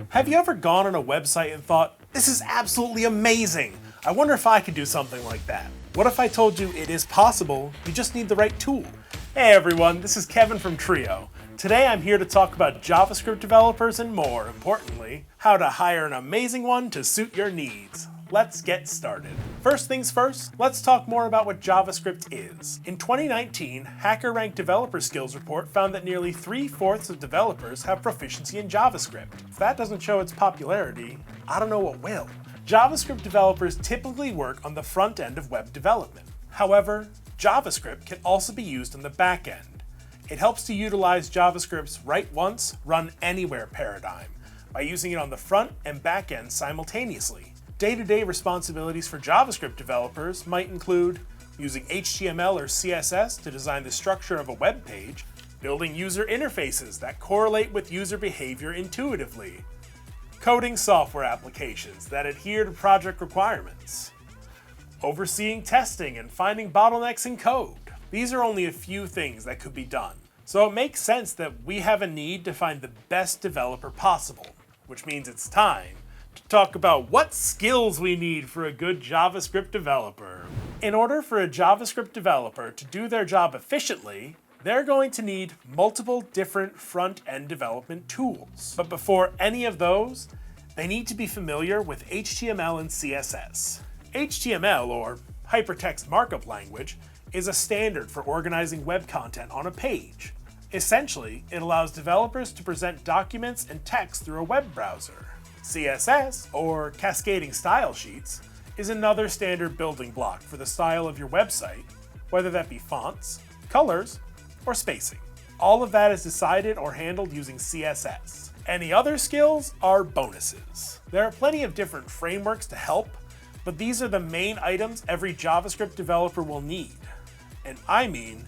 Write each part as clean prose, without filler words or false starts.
Have you ever gone on a website and thought, this is absolutely amazing, I wonder if I could do something like that? What if I told you it is possible, you just need the right tool? Hey everyone, this is Kevin from Trio. Today I'm here to talk about JavaScript developers and more importantly, how to hire an amazing one to suit your needs. Let's get started. First things first, let's talk more about what JavaScript is. In 2019, HackerRank Developer Skills Report found that nearly 3/4 of developers have proficiency in JavaScript. If that doesn't show its popularity, I don't know what will. JavaScript developers typically work on the front end of web development. However, JavaScript can also be used on the back end. It helps to utilize JavaScript's write once, run anywhere paradigm by using it on the front and back end simultaneously. Day-to-day responsibilities for JavaScript developers might include using HTML or CSS to design the structure of a web page, building user interfaces that correlate with user behavior intuitively, coding software applications that adhere to project requirements, overseeing testing and finding bottlenecks in code. These are only a few things that could be done. So it makes sense that we have a need to find the best developer possible, which means it's time to talk about what skills we need for a good JavaScript developer. In order for a JavaScript developer to do their job efficiently, they're going to need multiple different front-end development tools. But before any of those, they need to be familiar with HTML and CSS. HTML, or Hypertext Markup Language, is a standard for organizing web content on a page. Essentially, it allows developers to present documents and text through a web browser. CSS, or Cascading Style Sheets, is another standard building block for the style of your website, whether that be fonts, colors, or spacing. All of that is decided or handled using CSS. Any other skills are bonuses. There are plenty of different frameworks to help, but these are the main items every JavaScript developer will need. And I mean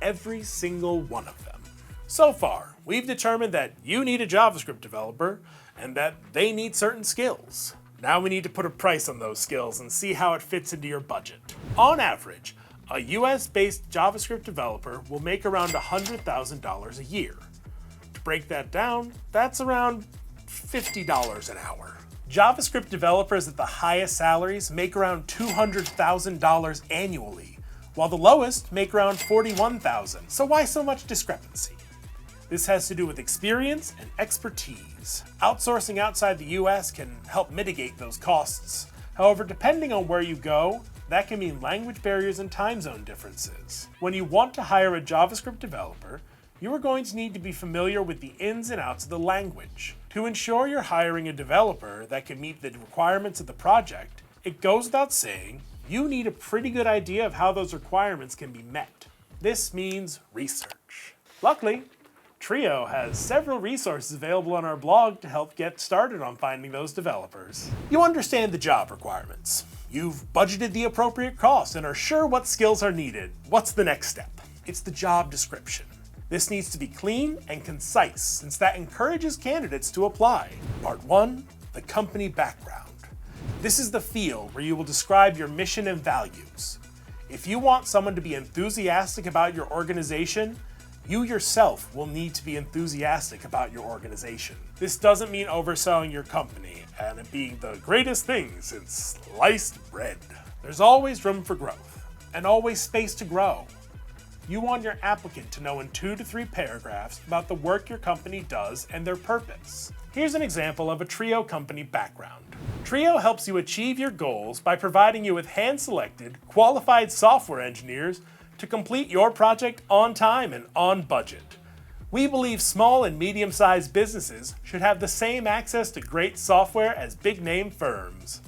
every single one of them. So far, we've determined that you need a JavaScript developer and that they need certain skills. Now we need to put a price on those skills and see how it fits into your budget. On average, a US-based JavaScript developer will make around $100,000 a year. To break that down, that's around $50 an hour. JavaScript developers at the highest salaries make around $200,000 annually, while the lowest make around $41,000. So why so much discrepancy? This has to do with experience and expertise. Outsourcing outside the US can help mitigate those costs. However, depending on where you go, that can mean language barriers and time zone differences. When you want to hire a JavaScript developer, you are going to need to be familiar with the ins and outs of the language. To ensure you're hiring a developer that can meet the requirements of the project, it goes without saying, you need a pretty good idea of how those requirements can be met. This means research. Luckily, Trio has several resources available on our blog to help get started on finding those developers. You understand the job requirements. You've budgeted the appropriate costs and are sure what skills are needed. What's the next step? It's the job description. This needs to be clean and concise since that encourages candidates to apply. Part 1, the company background. This is the field where you will describe your mission and values. If you want someone to be enthusiastic about your organization, you yourself will need to be enthusiastic about your organization. This doesn't mean overselling your company and it being the greatest thing since sliced bread. There's always room for growth and always space to grow. You want your applicant to know in 2 to 3 paragraphs about the work your company does and their purpose. Here's an example of a Trio company background. Trio helps you achieve your goals by providing you with hand-selected, qualified software engineers to complete your project on time and on budget. We believe small and medium-sized businesses should have the same access to great software as big-name firms.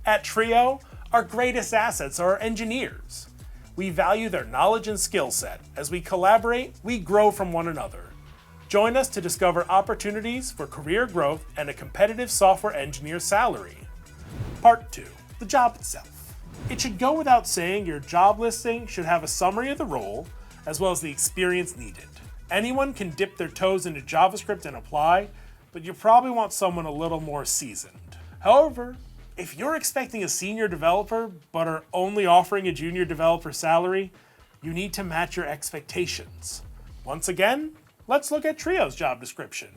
At Trio, our greatest assets are our engineers. We value their knowledge and skill set. As we collaborate, we grow from one another. Join us to discover opportunities for career growth and a competitive software engineer salary. Part 2, the job itself. It should go without saying your job listing should have a summary of the role, as well as the experience needed. Anyone can dip their toes into JavaScript and apply, but you probably want someone a little more seasoned. However, if you're expecting a senior developer, but are only offering a junior developer salary, you need to match your expectations. Once again, let's look at Trio's job description.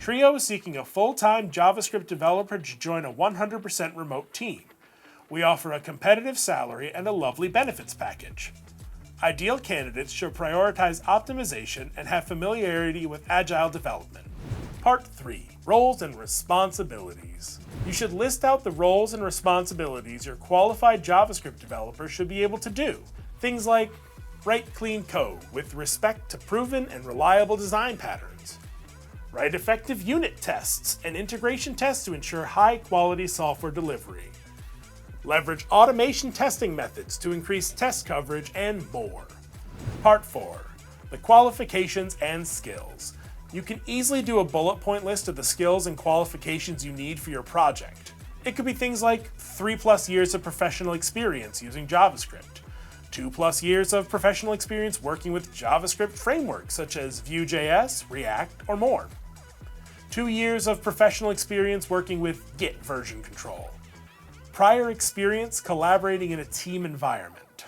Trio is seeking a full-time JavaScript developer to join a 100% remote team. We offer a competitive salary and a lovely benefits package. Ideal candidates should prioritize optimization and have familiarity with agile development. Part 3. Roles and responsibilities. You should list out the roles and responsibilities your qualified JavaScript developer should be able to do. Things like write clean code with respect to proven and reliable design patterns. Write effective unit tests and integration tests to ensure high-quality software delivery. Leverage automation testing methods to increase test coverage, and more. Part 4. The qualifications and skills. You can easily do a bullet point list of the skills and qualifications you need for your project. It could be things like 3+ years of professional experience using JavaScript, 2+ years of professional experience working with JavaScript frameworks such as Vue.js, React, or more, 2 years of professional experience working with Git version control, prior experience collaborating in a team environment.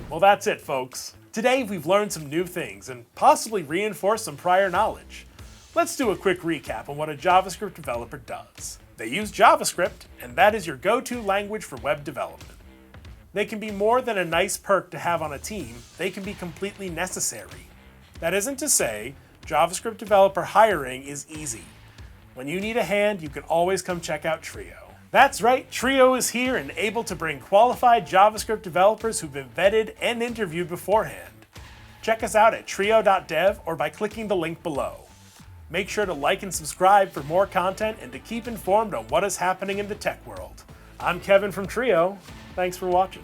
Well, that's it, folks. Today we've learned some new things and possibly reinforced some prior knowledge. Let's do a quick recap on what a JavaScript developer does. They use JavaScript, and that is your go-to language for web development. They can be more than a nice perk to have on a team, they can be completely necessary. That isn't to say JavaScript developer hiring is easy. When you need a hand, you can always come check out Trio. That's right, Trio is here and able to bring qualified JavaScript developers who've been vetted and interviewed beforehand. Check us out at trio.dev or by clicking the link below. Make sure to like and subscribe for more content and to keep informed on what is happening in the tech world. I'm Kevin from Trio. Thanks for watching.